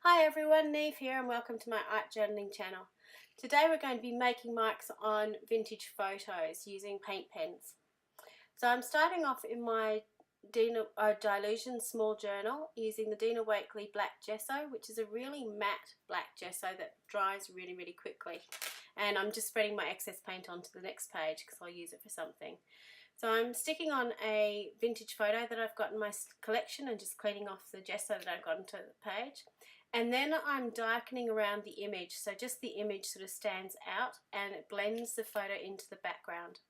Hi everyone, Neve here and welcome to my art journaling channel. Today we're going to be making marks on vintage photos using paint pens. So I'm starting off in my Dylusion small journal using the Dina Wakley black gesso, which is a really matte black gesso that dries really quickly. And I'm just spreading my excess paint onto the next page because I'll use it for something. So I'm sticking on a vintage photo that I've got in my collection and just cleaning off the gesso that I've got onto the page. And then I'm darkening around the image, so just the image sort of stands out and it blends the photo into the background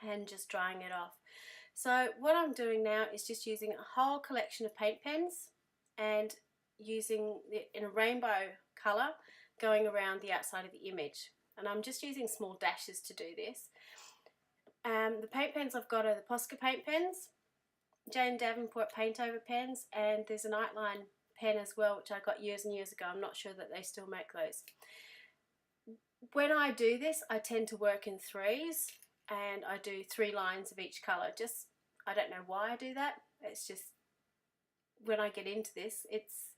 and just drying it off. So what I'm doing now is just using a whole collection of paint pens and using it in a rainbow colour going around the outside of the image. And I'm just using small dashes to do this. The paint pens I've got are the Posca paint pens, Jane Davenport paint over pens, and there's an Artline pen as well, which I got years and years ago. I'm not sure that they still make those. When I do this, I tend to work in threes and I do 3 lines of each colour. Just, I don't know why I do that. It's just, when I get into this, it's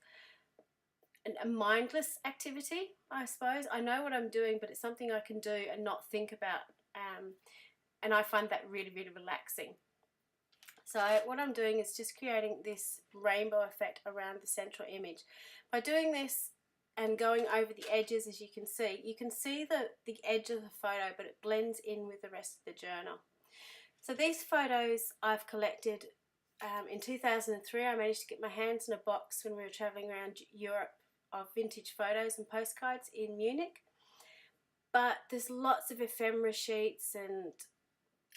a mindless activity, I suppose. I know what I'm doing, but it's something I can do and not think about, and I find that really relaxing. So what I'm doing is just creating this rainbow effect around the central image. By doing this and going over the edges, as you can see the edge of the photo, but it blends in with the rest of the journal. So these photos I've collected in 2003. I managed to get my hands in a box when we were travelling around Europe of vintage photos and postcards in Munich. But there's lots of ephemera sheets and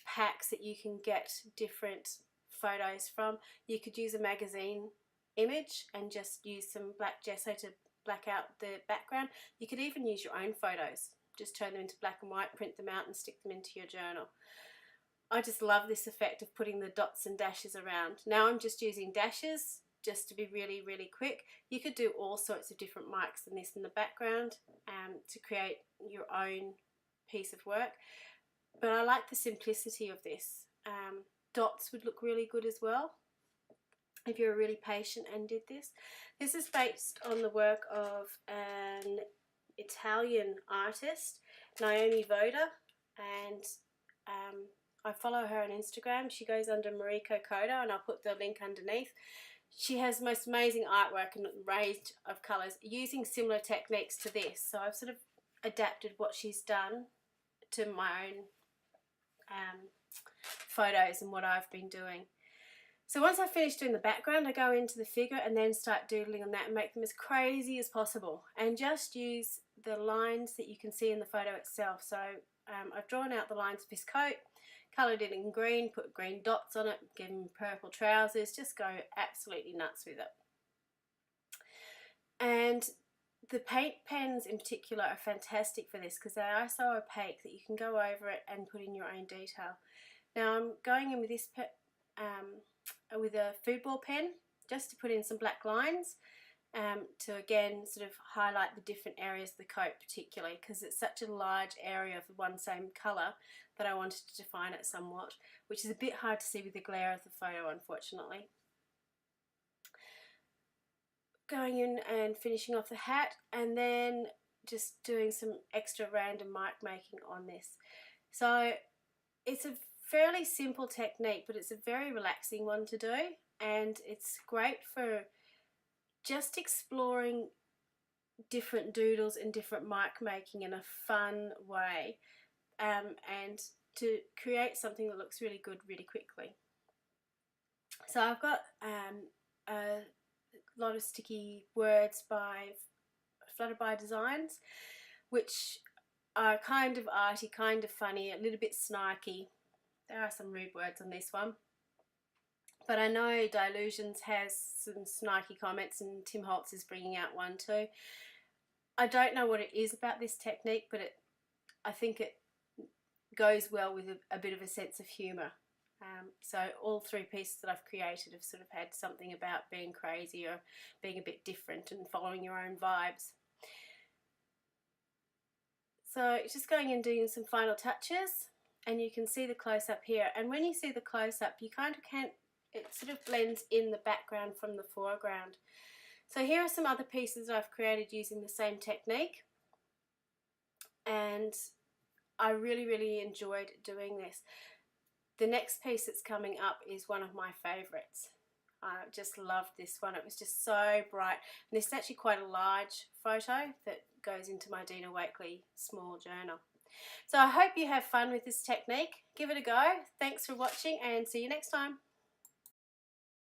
packs that you can get different photos from. You could use a magazine image and just use some black gesso to black out the background. You could even use your own photos, just turn them into black and white, print them out and stick them into your journal. I just love this effect of putting the dots and dashes around. Now I'm just using dashes just to be really quick. You could do all sorts of different marks than this in the background to create your own piece of work, but I like the simplicity of this. Dots would look really good as well if you're really patient and did this. This is based on the work of an Italian artist, Naomi Voda, and I follow her on Instagram. She goes under Mariko Koda, and I'll put the link underneath. She has the most amazing artwork and range of colours using similar techniques to this. So I've sort of adapted what she's done to my own photos and what I've been doing. So once I finish doing the background, I go into the figure and then start doodling on that and make them as crazy as possible and just use the lines that you can see in the photo itself. So I've drawn out the lines of his coat, coloured it in green, put green dots on it, give him purple trousers, just go absolutely nuts with it. And the paint pens in particular are fantastic for this because they are so opaque that you can go over it and put in your own detail. Now I'm going in with this with a football pen just to put in some black lines to again sort of highlight the different areas of the coat, particularly because it's such a large area of the one same colour that I wanted to define it somewhat, which is a bit hard to see with the glare of the photo, unfortunately. Going in and finishing off the hat and then just doing some extra random mark making on this. So it's a fairly simple technique, but it's a very relaxing one to do, and it's great for just exploring different doodles and different mark making in a fun way, and to create something that looks really good really quickly. So I've got a lot of sticky words by Flutterby Designs, which are kind of arty, kind of funny, a little bit snarky. There are some rude words on this one, but I know Dylusions has some snarky comments and Tim Holtz is bringing out one too. I don't know what it is about this technique, but I think it goes well with a bit of a sense of humour. So all 3 pieces that I've created have sort of had something about being crazy or being a bit different and following your own vibes. So just going in and doing some final touches, and you can see the close-up here, and when you see the close-up you kind of can't, it sort of blends in the background from the foreground. So here are some other pieces that I've created using the same technique, and I really enjoyed doing this. The next piece that's coming up is one of my favorites. I just loved this one. It was just so bright, and this is actually quite a large photo that goes into my Dina Wakley small journal. So I hope you have fun with this technique. Give it a go. Thanks for watching, and see you next time.